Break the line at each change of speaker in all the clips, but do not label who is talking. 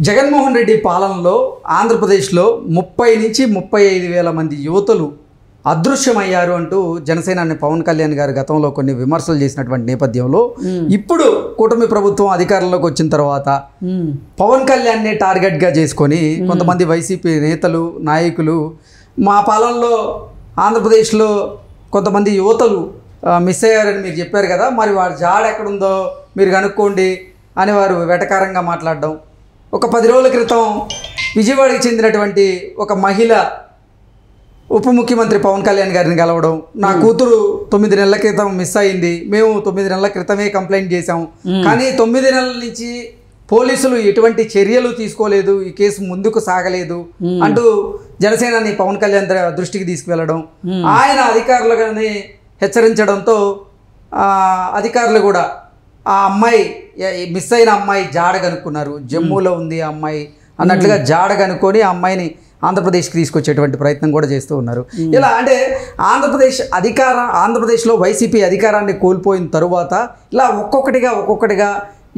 జగన్మోహన్ రెడ్డి పాలనలో ఆంధ్రప్రదేశ్లో 30 నుంచి 35 వేల మంది యువతులు అదృశ్యమయ్యారు అంటూ జనసేనాని పవన్ కళ్యాణ్ గారు గతంలో కొన్ని విమర్శలు చేసినటువంటి నేపథ్యంలో ఇప్పుడు కూటమి ప్రభుత్వం అధికారంలోకి వచ్చిన తర్వాత పవన్ కళ్యాణ్ని టార్గెట్గా చేసుకొని కొంతమంది వైసీపీ నేతలు నాయకులు మా పాలనలో ఆంధ్రప్రదేశ్లో కొంతమంది యువతలు మిస్ అయ్యారని మీరు చెప్పారు కదా, మరి వారి జాడ ఎక్కడుందో మీరు కనుక్కోండి అని వారు వెటకారంగా మాట్లాడడం. ఒక 10 రోజుల క్రితం విజయవాడకి చెందినటువంటి ఒక మహిళ ఉప ముఖ్యమంత్రి పవన్ కళ్యాణ్ గారిని కలవడం, నా కూతురు 9 నెలల క్రితం మిస్ అయింది, మేము 9 నెలల క్రితమే కంప్లైంట్ చేశాం, కానీ 9 నెలల నుంచి పోలీసులు ఎటువంటి చర్యలు తీసుకోలేదు, ఈ కేసు ముందుకు సాగలేదు అంటూ జనసేనాని పవన్ కళ్యాణ్ దృష్టికి తీసుకువెళ్ళడం, ఆయన అధికారులుగానే హెచ్చరించడంతో అధికారులు కూడా ఆ అమ్మాయి మిస్ అయిన అమ్మాయి జాడ కనుక్కున్నారు. జమ్మూలో ఉంది ఆ అమ్మాయి అన్నట్లుగా జాడ కనుక్కొని ఆ అమ్మాయిని ఆంధ్రప్రదేశ్కి తీసుకొచ్చేటువంటి ప్రయత్నం కూడా చేస్తూ ఉన్నారు. ఇలా అంటే ఆంధ్రప్రదేశ్లో వైసీపీ అధికారాన్ని కోల్పోయిన తరువాత ఇలా ఒక్కొక్కటిగా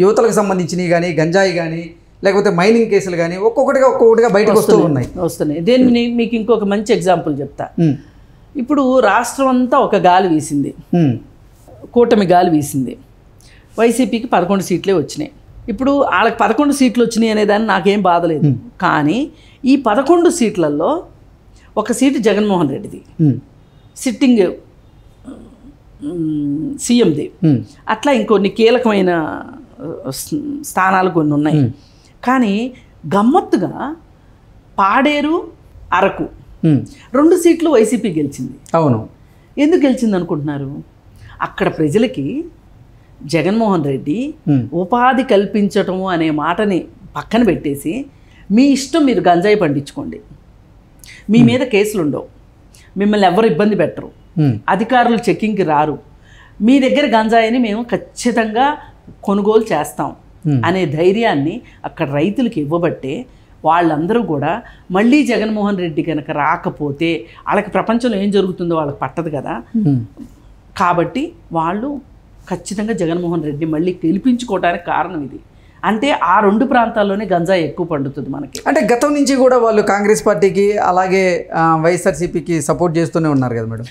యువతలకు సంబంధించినవి కానీ, గంజాయి కానీ, లేకపోతే మైనింగ్ కేసులు కానీ ఒక్కొక్కటిగా బయటకు వస్తున్నాయి.
దీన్ని మీకు ఇంకొక మంచి ఎగ్జాంపుల్ చెప్తా. ఇప్పుడు రాష్ట్రం అంతా ఒక గాలి వీసింది, కూటమి గాలి వీసింది. వైసీపీకి 11 సీట్లే వచ్చినాయి. ఇప్పుడు వాళ్ళకి 11 సీట్లు వచ్చినాయి అనేదాన్ని నాకేం బాధలేదు. కానీ ఈ 11 సీట్లలో ఒక సీటు జగన్మోహన్ రెడ్డిది, సిట్టింగ్ సీఎంది, అట్లా ఇంకొన్ని కీలకమైన స్థానాలు కొన్ని ఉన్నాయి. కానీ గమ్మత్తుగా పాడేరు, అరకు 2 సీట్లు వైసీపీ గెలిచింది.
అవును,
ఎందుకు గెలిచింది అనుకుంటున్నారు? అక్కడ ప్రజలకి జగన్మోహన్ రెడ్డి ఉపాధి కల్పించటము అనే మాటని పక్కన పెట్టేసి, మీ ఇష్టం మీరు గంజాయి పండించుకోండి, మీ మీద కేసులు ఉండవు, మిమ్మల్ని ఎవరు ఇబ్బంది పెట్టరు, అధికారులు చెక్కింగ్కి రారు, మీ దగ్గర గంజాయిని మేము ఖచ్చితంగా కొనుగోలు చేస్తాం అనే ధైర్యాన్ని అక్కడ రైతులకు ఇవ్వబట్టే వాళ్ళందరూ కూడా మళ్ళీ జగన్మోహన్ రెడ్డి కనుక రాకపోతే వాళ్ళకి ప్రపంచంలో ఏం జరుగుతుందో వాళ్ళకి పట్టదు కదా. కాబట్టి వాళ్ళు ఖచ్చితంగా జగన్మోహన్ రెడ్డి మళ్ళీ గెలిపించుకోవడానికి కారణం ఇది. అంటే ఆ 2 ప్రాంతాల్లోనే గంజాయి ఎక్కువ పండుతుంది మనకి.
అంటే గతం నుంచి కూడా వాళ్ళు కాంగ్రెస్ పార్టీకి అలాగే వైఎస్ఆర్సీపీకి సపోర్ట్ చేస్తూనే ఉన్నారు కదా మేడం.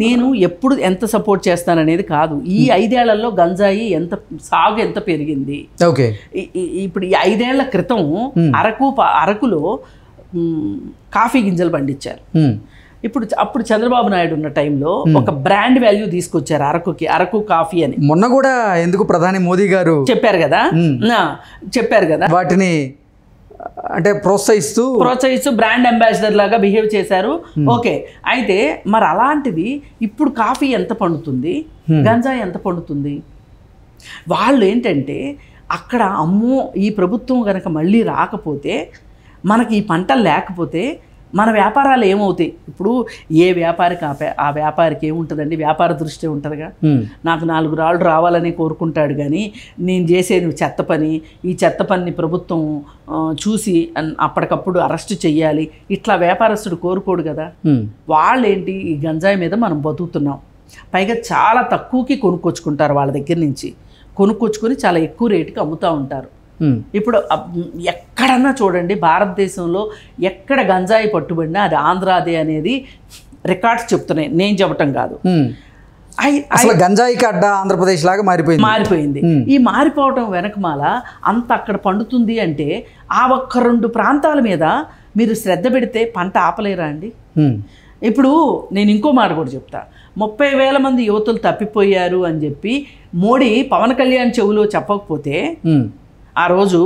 నేను ఎప్పుడు ఎంత సపోర్ట్ చేస్తాననేది కాదు, ఈ 5 ఏళ్లలో గంజాయి సాగు ఎంత పెరిగింది.
ఓకే,
ఇప్పుడు ఈ 5 ఏళ్ల క్రితం అరకులో కాఫీ గింజలు పండించారు. అప్పుడు చంద్రబాబు నాయుడు ఉన్న టైంలో ఒక బ్రాండ్ వాల్యూ తీసుకొచ్చారు అరకు కాఫీ అని.
మొన్న కూడా ఎందుకు ప్రధాని మోదీ గారు చెప్పారు
కదా
వాటిని అంటే ప్రోత్సహిస్తూ
బ్రాండ్ అంబాసిడర్ లాగా బిహేవ్ చేశారు. ఓకే, అయితే మరి అలాంటిది ఇప్పుడు కాఫీ ఎంత పండుతుంది, గంజాయి ఎంత పండుతుంది? వాళ్ళు ఏంటంటే అక్కడ అమ్మో ఈ ప్రభుత్వం కనుక మళ్ళీ రాకపోతే, మనకి ఈ పంటలు లేకపోతే మన వ్యాపారాలు ఏమవుతాయి? ఇప్పుడు ఏ వ్యాపారికి ఆ వ్యాపారికి ఏముంటుందండి, వ్యాపార దృష్టి ఉంటుందిగా. నాకు 4 రాళ్ళు రావాలని కోరుకుంటాడు, కానీ నేను చేసేది చెత్త పని, ఈ చెత్త పనిని ప్రభుత్వం చూసి అప్పటికప్పుడు అరెస్ట్ చెయ్యాలి, ఇట్లా వ్యాపారస్తుడు కోరుకోడు కదా. వాళ్ళేంటి, ఈ గంజాయి మీద మనం బతుకుతున్నాం, పైగా చాలా తక్కువకి కొనుక్కొచ్చుకుంటారు, వాళ్ళ దగ్గర నుంచి కొనుక్కొచ్చుకొని చాలా ఎక్కువ రేటుకి అమ్ముతూ ఉంటారు. ఇప్పుడు ఎక్కడన్నా చూడండి, భారతదేశంలో ఎక్కడ గంజాయి పట్టుబడినా అది ఆంధ్రాదే అనేది రికార్డ్స్ చెప్తున్నాయి, నేను చెప్పటం కాదు.
అసలు గంజాయికి అడ్డా ఆంధ్రప్రదేశ్ లాగా మారిపోయింది.
ఈ మారిపోవటం వెనకమాల అంత అక్కడ పండుతుంది అంటే ఆ ఒక్క 2 ప్రాంతాల మీద మీరు శ్రద్ధ పెడితే పంట ఆపలేరా అండి? ఇప్పుడు నేను ఇంకో మాట కూడా చెప్తా. 30,000 మంది యువతులు తప్పిపోయారు అని చెప్పి మోడీ పవన్ కళ్యాణ్ చెవులో చెప్పకపోతే, ఆ రోజు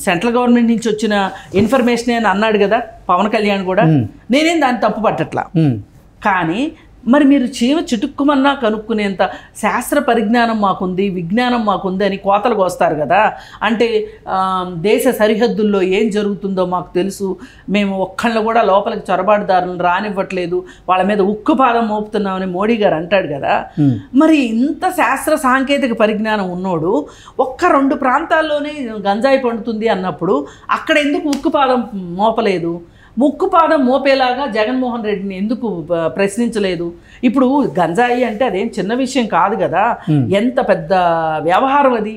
సెంట్రల్ గవర్నమెంట్ నుంచి వచ్చిన ఇన్ఫర్మేషన్ అని అన్నాడు కదా పవన్ కళ్యాణ్ కూడా, నేనేం దాన్ని తప్పు పట్టట్లా. కానీ మరి మీరు చిటుక్కుమన్నా కనుక్కునేంత శాస్త్ర పరిజ్ఞానం మాకుంది, విజ్ఞానం మాకుంది అని కోతలకు వస్తారు కదా. అంటే దేశ సరిహద్దుల్లో ఏం జరుగుతుందో మాకు తెలుసు, మేము ఒక్కళ్ళు కూడా లోపలికి చొరబాటుదారులను రానివ్వట్లేదు, వాళ్ళ మీద ఉక్కుపాదం మోపుతున్నామని మోడీ గారు అంటాడు కదా. మరి ఇంత శాస్త్ర సాంకేతిక పరిజ్ఞానం ఉన్నోడు ఒక్క 2 ప్రాంతాల్లోనే గంజాయి పండుతుంది అన్నప్పుడు అక్కడ ఎందుకు ఉక్కుపాదం మోపలేదు? ముక్కుపాదం మోపేలాగా జగన్మోహన్ రెడ్డిని ఎందుకు ప్రశ్నించలేదు? ఇప్పుడు గంజాయి అంటే అదేం చిన్న విషయం కాదు కదా, ఎంత పెద్ద వ్యవహారం అది.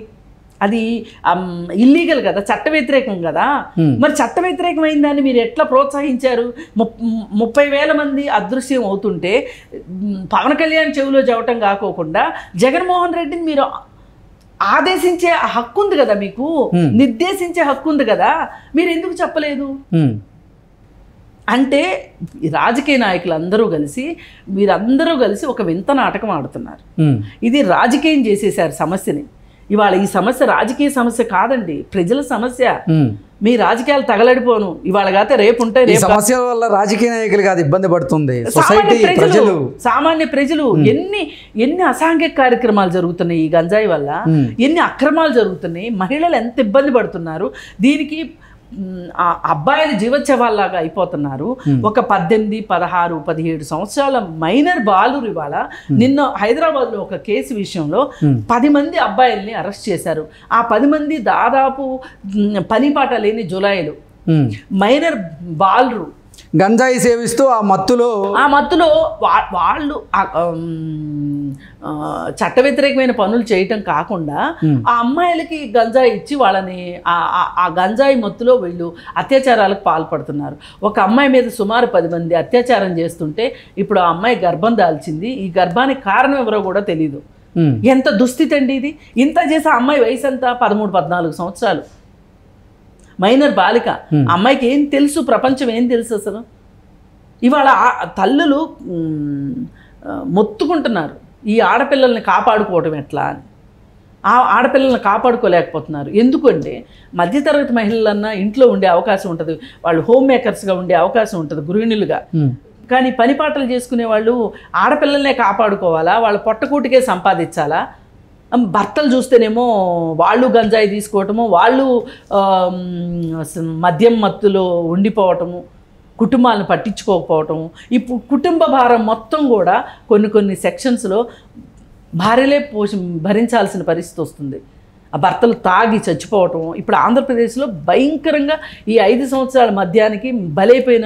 అది ఇల్లీగల్ కదా, చట్ట వ్యతిరేకం కదా. మరి చట్ట వ్యతిరేకమైన దాన్ని మీరు ఎట్లా ప్రోత్సహించారు? 30,000 మంది అదృశ్యం అవుతుంటే పవన్ కళ్యాణ్ చెవిలో చెప్పటం కాకోకుండా జగన్మోహన్ రెడ్డిని మీరు ఆదేశించే హక్కు ఉంది కదా, మీకు నిర్దేశించే హక్కు ఉంది కదా, మీరు ఎందుకు చెప్పలేదు? అంటే రాజకీయ నాయకులు మీరందరూ కలిసి ఒక వింత నాటకం ఆడుతున్నారు. ఇది రాజకీయం చేసేసారు సమస్యని. ఇవాళ ఈ సమస్య రాజకీయ సమస్య కాదండి, ప్రజల సమస్య. మీ రాజకీయాలు తగలడిపోను, ఇవాళ కాతే రేపు ఉంటాయి.
సమస్య వల్ల రాజకీయ నాయకులు కాదు ఇబ్బంది పడుతుంది, సామాన్య ప్రజలు.
ఎన్ని అసాంఘిక కార్యక్రమాలు జరుగుతున్నాయి ఈ గంజాయి వల్ల, ఎన్ని అక్రమాలు జరుగుతున్నాయి, మహిళలు ఎంత ఇబ్బంది పడుతున్నారు. దీనికి అబ్బాయిలు జీవోత్సవాల్లాగా అయిపోతున్నారు. ఒక 18, 16, 17 సంవత్సరాల మైనర్ బాలురు ఇవాళ నిన్న హైదరాబాద్లో ఒక కేసు విషయంలో 10 మంది అబ్బాయిల్ని అరెస్ట్ చేశారు. ఆ 10 మంది దాదాపు పనిపాట లేని జులాయిలు, మైనర్ బాలురు,
గంజాయి సేవిస్తూ ఆ మత్తులో
వాళ్ళు చట్ట వ్యతిరేకమైన పనులు చేయటం కాకుండా ఆ అమ్మాయిలకి గంజాయి ఇచ్చి వాళ్ళని ఆ గంజాయి మత్తులో వీళ్ళు అత్యాచారాలకు పాల్పడుతున్నారు. ఒక అమ్మాయి మీద సుమారు 10 మంది అత్యాచారం చేస్తుంటే ఇప్పుడు ఆ అమ్మాయి గర్భం దాల్చింది. ఈ గర్భానికి కారణం ఎవరో కూడా తెలియదు. ఎంత దుస్థితి అండి ఇది. ఇంత చేసే అమ్మాయి వయసు ఎంత? 13, 14 సంవత్సరాలు, మైనర్ బాలిక. అమ్మాయికి ఏం తెలుసు, ప్రపంచం ఏం తెలుసు అసలు? ఇవాళ తల్లులు మొత్తుకుంటున్నారు ఈ ఆడపిల్లల్ని కాపాడుకోవటం ఎట్లా అని. ఆ ఆడపిల్లల్ని కాపాడుకోలేకపోతున్నారు. ఎందుకంటే మధ్యతరగతి మహిళలన్నా ఇంట్లో ఉండే అవకాశం ఉంటుంది, వాళ్ళు హోమ్ మేకర్స్గా ఉండే అవకాశం ఉంటుంది, గృహిణులుగా. కానీ పనిపాటలు చేసుకునే వాళ్ళు ఆడపిల్లల్నే కాపాడుకోవాలా, వాళ్ళ పొట్టకూటికే సంపాదించాలా? భర్తలు చూస్తేనేమో వాళ్ళు గంజాయి తీసుకోవటము, వాళ్ళు మద్యం మత్తులో ఉండిపోవటము, కుటుంబాలను పట్టించుకోకపోవటము. ఇప్పుడు కుటుంబ భారం మొత్తం కూడా కొన్ని సెక్షన్స్లో భార్యలే భరించాల్సిన పరిస్థితి వస్తుంది. ఆ భర్తలు తాగి చచ్చిపోవటం. ఇప్పుడు ఆంధ్రప్రదేశ్లో భయంకరంగా ఈ 5 సంవత్సరాల మద్యానికి బలైపోయిన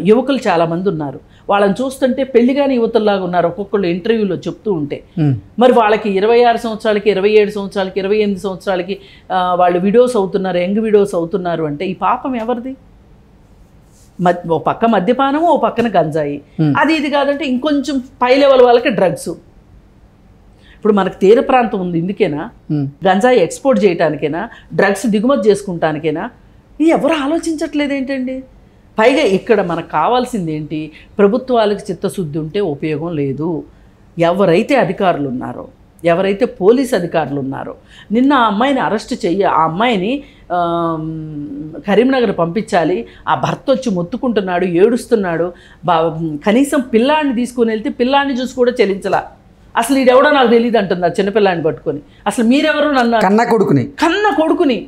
యువకులు చాలామంది ఉన్నారు. వాళ్ళని చూస్తుంటే పెళ్లిగాని యువతల్లాగా ఉన్నారు ఒక్కొక్కళ్ళు ఇంటర్వ్యూలో చెప్తూ ఉంటే. మరి వాళ్ళకి 26 సంవత్సరాలకి, 27 సంవత్సరాలకి, 28 సంవత్సరాలకి వాళ్ళు విడోస్ అవుతున్నారు, యంగ్ విడోస్ అవుతున్నారు. అంటే ఈ పాపం ఎవరిది? ఓ పక్క మద్యపానము, ఓ పక్కన గంజాయి. అది ఇది కాదంటే ఇంకొంచెం పై లెవెల్ వాళ్ళకి డ్రగ్స్. ఇప్పుడు మనకు తీర ప్రాంతం ఉంది, ఇందుకేనా? గంజాయి ఎక్స్పోర్ట్ చేయడానికేనా? డ్రగ్స్ దిగుమతి చేసుకుంటానికేనా? ఇది ఎవరు ఆలోచించట్లేదు ఏంటండి? పైగా ఇక్కడ మనకు కావాల్సింది ఏంటి? ప్రభుత్వాలకు చిత్తశుద్ధి ఉంటే ఉపయోగం లేదు. ఎవరైతే అధికారులు ఉన్నారో, ఎవరైతే పోలీస్ అధికారులు ఉన్నారో, నిన్న ఆ అమ్మాయిని అరెస్ట్ చెయ్యి, ఆ అమ్మాయిని కరీంనగర్ పంపించాలి. ఆ భర్త వచ్చి మొత్తుకుంటున్నాడు, ఏడుస్తున్నాడు. కనీసం పిల్లాడిని తీసుకుని వెళ్తే పిల్లాడిని చూసి కూడా చెల్లించలా. అసలు ఈడెవడో నాకు తెలియదు అంటుంది ఆ చిన్నపిల్లాన్ని పట్టుకొని. అసలు మీరెవరు? నన్ను కన్న కొడుకుని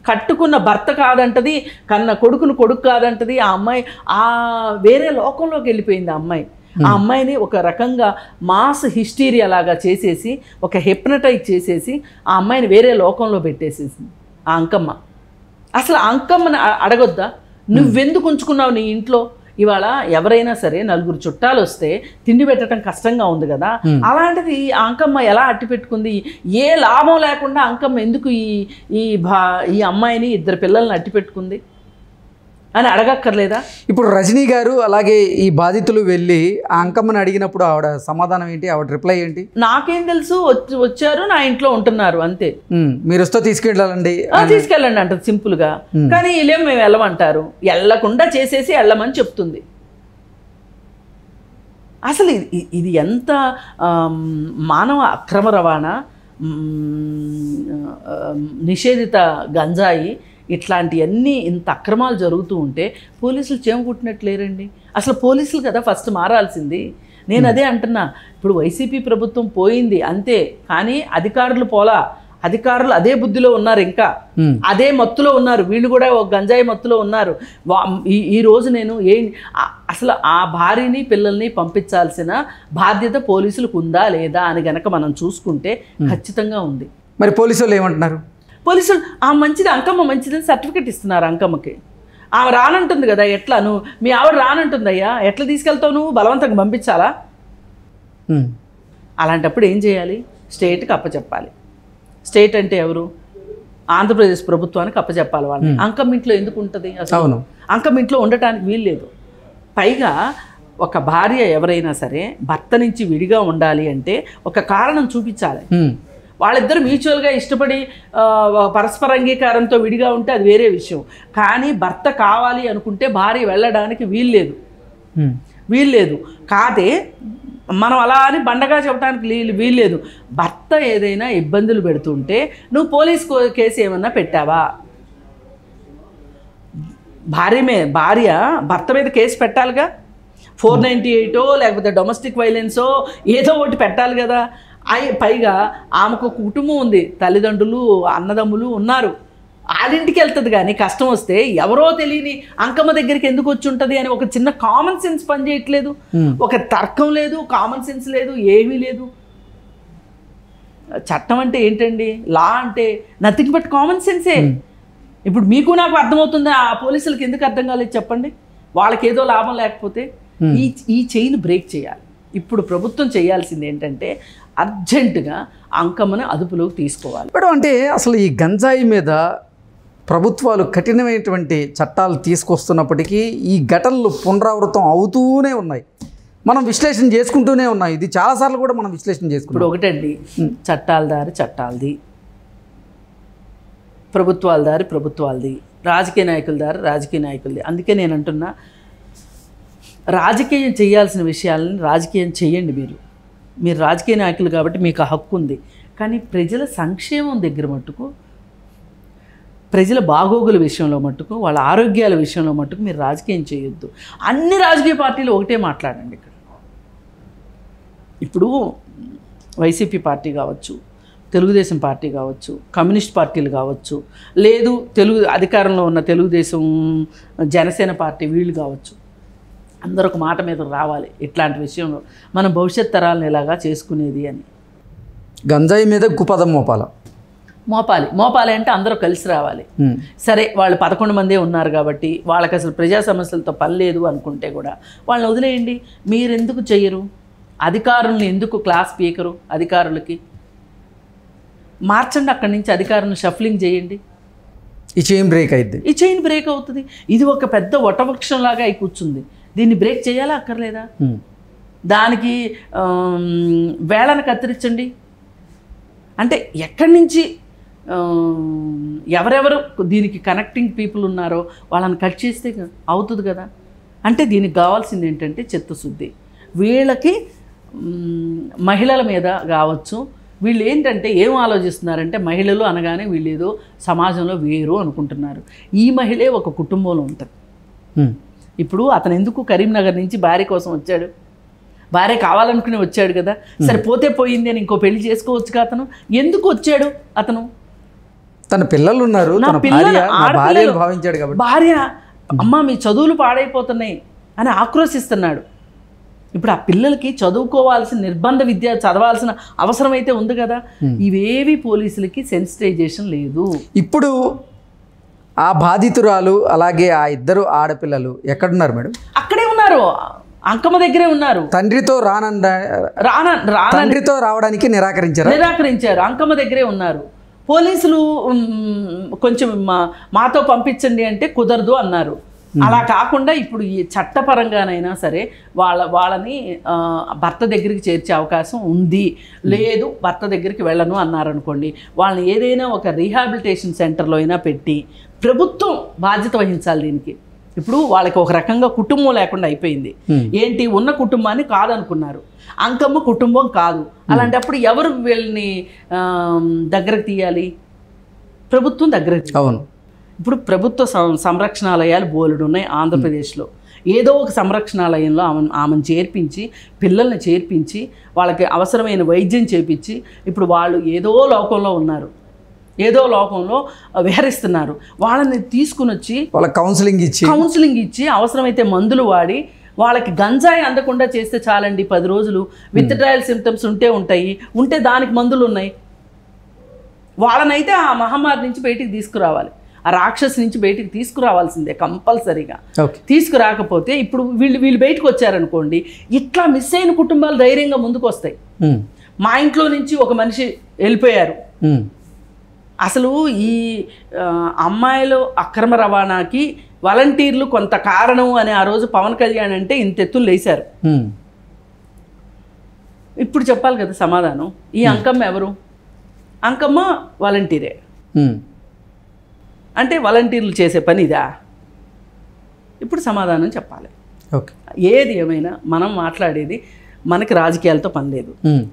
కట్టుకున్న భర్త కాదంటది, కన్న కొడుకును కొడుకు కాదంటది. ఆ అమ్మాయి వేరే లోకంలోకి వెళ్ళిపోయింది. ఆ అమ్మాయిని ఒక రకంగా మాస్ హిస్టీరియా లాగా చేసేసి, ఒక హిప్నటైజ్ చేసేసి ఆ అమ్మాయిని వేరే లోకంలో పెట్టేసేసింది ఆ అంకమ్మ. అసలు ఆ అంకమ్మని అడగొద్దా? నువ్వెందుకు ఉంచుకున్నావు నీ ఇంట్లో? ఇవాళ ఎవరైనా సరే నలుగురు చుట్టాలు వస్తే తిండి పెట్టడం కష్టంగా ఉంది కదా, అలాంటిది ఆ అంకమ్మ ఎలా అట్టి పెట్టుకుంది? ఏ లాభం లేకుండా అంకమ్మ ఎందుకు ఈ అమ్మాయిని, 2 పిల్లల్ని అట్టి పెట్టుకుంది అని అడగక్కర్లేదా?
ఇప్పుడు రజనీ గారు అలాగే ఈ బాధితులు వెళ్ళి ఆ అంకమ్మని అడిగినప్పుడు ఆవిడ సమాధానం ఏంటి? ఆవిడ రిప్లై ఏంటి?
నాకేం తెలుసు, వచ్చారు నా ఇంట్లో ఉంటున్నారు అంతే,
మీరు వస్తే తీసుకెళ్ళాలండి
అంటది సింపుల్ గా. కానీ వీళ్ళేం మేము వెళ్ళమంటారు, వెళ్ళకుండా చేసేసి వెళ్ళమని చెప్తుంది. అసలు ఇది ఎంత మానవ అక్రమ రవాణా, నిషేధిత గంజాయి, ఇట్లాంటివన్నీ ఇంత అక్రమాలు జరుగుతూ ఉంటే పోలీసులు చేమకుట్టినట్లేరండి. అసలు పోలీసులు కదా ఫస్ట్ మారాల్సింది. నేను అదే అంటున్నా. ఇప్పుడు వైసీపీ ప్రభుత్వం పోయింది అంతే, కానీ అధికారులు పోలా. అధికారులు అదే బుద్ధిలో ఉన్నారు, ఇంకా అదే మత్తులో ఉన్నారు. వీళ్ళు కూడా ఒక గంజాయి మత్తులో ఉన్నారు. ఈ రోజు నేను అసలు ఆ భార్యని పిల్లల్ని పంపించాల్సిన బాధ్యత పోలీసులకు ఉందా లేదా అని గనక మనం చూసుకుంటే ఖచ్చితంగా ఉంది.
మరి పోలీసులు ఏమంటున్నారు?
పోలీసులు మంచిది, అంకమ్మ మంచిదని సర్టిఫికెట్ ఇస్తున్నారు అంకమ్మకి. ఆమె రానంటుంది కదా, ఎట్లా నువ్వు మీ ఆవిడ రానంటుందయ్యా, ఎట్లా తీసుకెళ్తావు నువ్వు? బలవంతంగా పంపించాలా? అలాంటప్పుడు ఏం చేయాలి? స్టేట్కి అప్పచెప్పాలి. స్టేట్ అంటే ఎవరు? ఆంధ్రప్రదేశ్ ప్రభుత్వానికి అప్పచెప్పాలి. వాళ్ళని అంకం ఇంట్లో ఎందుకు ఉంటుంది అసలు? అంకం ఇంట్లో ఉండటానికి వీలు లేదు. పైగా ఒక భార్య ఎవరైనా సరే భర్త నుంచి విడిగా ఉండాలి అంటే ఒక కారణం చూపించాలి. వాళ్ళిద్దరు మ్యూచువల్గా ఇష్టపడి పరస్పర అంగీకారంతో విడిగా ఉంటే అది వేరే విషయం. కానీ భర్త కావాలి అనుకుంటే భార్య వెళ్ళడానికి వీల్లేదు. కాదే మనం అలా అని బండగా చెప్పడానికి వీల్లేదు. భర్త ఏదైనా ఇబ్బందులు పెడుతుంటే నువ్వు పోలీస్ కేసు ఏమన్నా పెట్టావా? భార్య భర్త మీద కేసు పెట్టాలిగా. 498 లేకపోతే డొమెస్టిక్ వైలెన్సో ఏదో ఒకటి పెట్టాలి కదా. పైగా ఆమెకు కుటుంబం ఉంది, తల్లిదండ్రులు అన్నదమ్ములు ఉన్నారు. వాళ్ళింటికి వెళ్తుంది. కానీ కష్టం వస్తే ఎవరో తెలియని అంకమ్మ దగ్గరికి ఎందుకు వచ్చి ఉంటుంది అని ఒక చిన్న కామన్ సెన్స్ పనిచేయట్లేదు. ఒక తర్కం లేదు, కామన్ సెన్స్ లేదు, ఏమీ లేదు. చట్టం అంటే ఏంటండి? లా అంటే నథింగ్ బట్ కామన్ సెన్సే. ఇప్పుడు మీకు నాకు అర్థమవుతుంది, ఆ పోలీసులకు ఎందుకు అర్థం కాలేదు చెప్పండి? వాళ్ళకి ఏదో లాభం లేకపోతే ఈ చైన్ బ్రేక్ చేయాలి. ఇప్పుడు ప్రభుత్వం చేయాల్సింది ఏంటంటే అర్జెంటుగా అంకమ్మను అదుపులోకి తీసుకోవాలి.
ఇప్పుడు అంటే అసలు ఈ గంజాయి మీద ప్రభుత్వాలు కఠినమైనటువంటి చట్టాలు తీసుకొస్తున్నప్పటికీ ఈ ఘటనలు పునరావృతం అవుతూనే ఉన్నాయి. మనం విశ్లేషణ చేసుకుంటూనే ఉన్నాం. ఇది చాలాసార్లు కూడా మనం విశ్లేషణ చేసుకుంటాం.
ఇప్పుడు ఒకటండి, చట్టాల దారి చట్టాలది, ప్రభుత్వాల దారి ప్రభుత్వాలది, రాజకీయ నాయకుల దారి రాజకీయ నాయకులది. అందుకే నేను అంటున్నా, రాజకీయం చేయాల్సిన విషయాలను రాజకీయం చేయండి. మీరు రాజకీయ నాయకులు కాబట్టి మీకు ఆ హక్కు ఉంది. కానీ ప్రజల సంక్షేమం దగ్గర మట్టుకు, ప్రజల బాగోగుల విషయంలో మట్టుకు, వాళ్ళ ఆరోగ్యాల విషయంలో మట్టుకు మీరు రాజకీయం చేయొద్దు. అన్ని రాజకీయ పార్టీలు ఒకటే మాట్లాడండి. ఇక్కడ ఇప్పుడు వైసీపీ పార్టీ కావచ్చు, తెలుగుదేశం పార్టీ కావచ్చు, కమ్యూనిస్ట్ పార్టీలు కావచ్చు, లేదు అధికారంలో ఉన్న తెలుగుదేశం జనసేన పార్టీ వీళ్ళు కావచ్చు, అందరూ ఒక మాట మీద రావాలి. ఇట్లాంటి విషయంలో మనం భవిష్యత్ తరాలను ఎలాగా చేసుకునేది అని.
గంజాయి మీద కుపదం మోపాలి అంటే అందరూ కలిసి రావాలి. సరే, వాళ్ళు 11 మందే ఉన్నారు కాబట్టి వాళ్ళకి అసలు ప్రజా సమస్యలతో పని లేదు అనుకుంటే కూడా వాళ్ళని వదిలేయండి. మీరెందుకు చెయ్యరు? అధికారులను ఎందుకు క్లాస్ పీకరు? అధికారులకి మార్చండి, అక్కడి నుంచి అధికారులను షఫ్లింగ్ చేయండి. ఈ చైన్ బ్రేక్
అవుతుంది. ఇది ఒక పెద్ద వటవృక్షంలాగా అయి కూర్చుంది. దీన్ని బ్రేక్ చేయాలా అక్కర్లేదా? దానికి వేళను కత్తిరించండి. అంటే ఎక్కడి నుంచి ఎవరెవరు దీనికి కనెక్టింగ్ పీపుల్ ఉన్నారో వాళ్ళని కట్ చేస్తే అవుతుంది కదా. అంటే దీనికి కావాల్సింది ఏంటంటే చిత్తశుద్ధి. వీళ్ళకి మహిళల మీద కావచ్చు, వీళ్ళు ఏంటంటే ఏం ఆలోచిస్తున్నారంటే మహిళలు అనగానే వీళ్ళు ఏదో సమాజంలో వేరు అనుకుంటున్నారు. ఈ మహిళే ఒక కుటుంబంలో ఉంటుంది. ఇప్పుడు అతను ఎందుకు కరీంనగర్ నుంచి భార్య కోసం వచ్చాడు? భార్య కావాలనుకుని వచ్చాడు కదా. సరే, పోతే పోయింది అని ఇంకో పెళ్లి చేసుకోవచ్చుగా. అతను ఎందుకు వచ్చాడు? అతను
తన పిల్లలు ఉన్నారు, భావించాడు కాబట్టి
భార్య అమ్మ మీ చదువులు పాడైపోతున్నాయి అని ఆక్రోశిస్తున్నాడు. ఇప్పుడు ఆ పిల్లలకి చదువుకోవాల్సిన నిర్బంధ విద్య చదవాల్సిన అవసరం అయితే ఉంది కదా. ఇవేవి పోలీసులకి సెన్సిటైజేషన్ లేదు.
ఇప్పుడు ఆ బాధితురాలు అలాగే ఆ ఇద్దరు ఆడపిల్లలు ఎక్కడున్నారు మేడం?
అక్కడే ఉన్నారు, అంకమ్మ దగ్గరే ఉన్నారు.
తండ్రితో రావడానికి నిరాకరించారు.
అంకమ్మ దగ్గరే ఉన్నారు. పోలీసులు కొంచెం మాతో పంపించండి అంటే కుదరదు అన్నారు. అలా కాకుండా ఇప్పుడు ఈ చట్టపరంగానైనా సరే వాళ్ళని భర్త దగ్గరికి చేర్చే అవకాశం ఉంది. లేదు భర్త దగ్గరికి వెళ్ళను అన్నారనుకోండి, వాళ్ళని ఏదైనా ఒక రీహాబిలిటేషన్ సెంటర్లో అయినా పెట్టి ప్రభుత్వం బాధ్యత వహించాలి దీనికి. ఇప్పుడు వాళ్ళకి ఒక రకంగా కుటుంబం లేకుండా అయిపోయింది. ఏంటి, ఉన్న కుటుంబాన్ని కాదనుకున్నారు. అంకమ్మ కుటుంబం కాదు. అలాంటప్పుడు ఎవరు వీళ్ళని దగ్గరకు తీయాలి? ప్రభుత్వం దగ్గరకు.
అవును.
ఇప్పుడు ప్రభుత్వ సంరక్షణాలయాలు బోలెడు ఉన్నాయి ఆంధ్రప్రదేశ్లో. ఏదో ఒక సంరక్షణాలయంలో ఆమెను చేర్పించి, పిల్లల్ని చేర్పించి, వాళ్ళకి అవసరమైన వైద్యం చేపించి, ఇప్పుడు వాళ్ళు ఏదో లోకంలో ఉన్నారు, ఏదో లోకంలో విహరిస్తున్నారు. వాళ్ళని తీసుకుని వచ్చి వాళ్ళకి కౌన్సిలింగ్ ఇచ్చి అవసరమైతే మందులు వాడి వాళ్ళకి గంజాయి అందకుండా చేస్తే చాలండి. 10 రోజులు విత్డ్రాయల్ సిమ్టమ్స్ ఉంటే దానికి మందులు ఉన్నాయి. వాళ్ళనైతే ఆ మహమ్మారి నుంచి బయటికి తీసుకురావాలి, ఆ రాక్షసు నుంచి బయటికి తీసుకురావాల్సిందే కంపల్సరీగా. తీసుకురాకపోతే ఇప్పుడు వీళ్ళు బయటకు వచ్చారనుకోండి, ఇట్లా మిస్ అయిన కుటుంబాలు ధైర్యంగా ముందుకు వస్తాయి. మా ఇంట్లో నుంచి ఒక మనిషి వెళ్ళిపోయారు. అసలు ఈ అమ్మాయిలు అక్రమ రవాణాకి వాలంటీర్లు కొంత కారణం అని ఆ రోజు పవన్ కళ్యాణ్ అంటే ఇంత ఎత్తులు లేశారు. ఇప్పుడు చెప్పాలి కదా సమాధానం. ఈ అంకమ్మ ఎవరు? అంకమ్మ వాలంటీరే. అంటే వాలంటీర్లు చేసే పని ఇదా? ఇప్పుడు సమాధానం చెప్పాలి.
ఓకే,
ఏది ఏమైనా మనం మాట్లాడేది మనకి రాజకీయాలతో పని లేదు.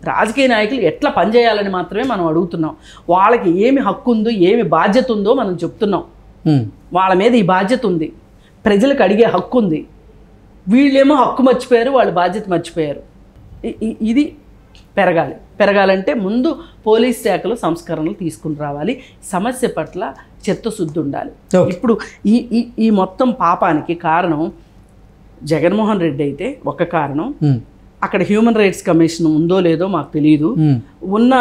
రాజకీయ నాయకులు ఎట్లా పనిచేయాలని మాత్రమే మనం అడుగుతున్నాం. వాళ్ళకి ఏమి హక్కు ఉందో, ఏమి బాధ్యత ఉందో మనం చెప్తున్నాం. వాళ్ళ మీద ఈ బాధ్యత ఉంది, ప్రజలకు అడిగే హక్కు ఉంది. వీళ్ళేమో హక్కు మర్చిపోయారు, వాళ్ళు బాధ్యత మర్చిపోయారు. ఇది పెరగాలంటే ముందు పోలీస్ శాఖలో సంస్కరణలు తీసుకుని రావాలి. సమస్య పట్ల చిత్తశుద్ధి ఉండాలి. ఇప్పుడు ఈ మొత్తం పాపానికి కారణం జగన్మోహన్ రెడ్డి అయితే ఒక కారణం. అక్కడ హ్యూమన్ రైట్స్ కమిషన్ ఉందో లేదో మాకు తెలియదు. ఉన్న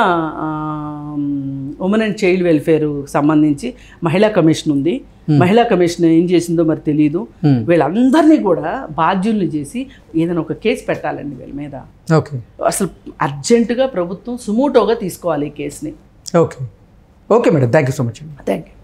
ఉమెన్ అండ్ చైల్డ్ వెల్ఫేర్ సంబంధించి మహిళా కమిషన్ ఉంది. మహిళా కమిషన్ ఏం చేసిందో మరి తెలియదు. వీళ్ళందరినీ కూడా బాధ్యుల్ని చేసి ఏదైనా ఒక కేసు పెట్టాలండి వీళ్ళ మీద.
ఓకే,
అసలు అర్జెంటుగా ప్రభుత్వం సుమోటోగా తీసుకోవాలి ఈ కేసుని.
Okay okay madam, thank you so much.
Thank you.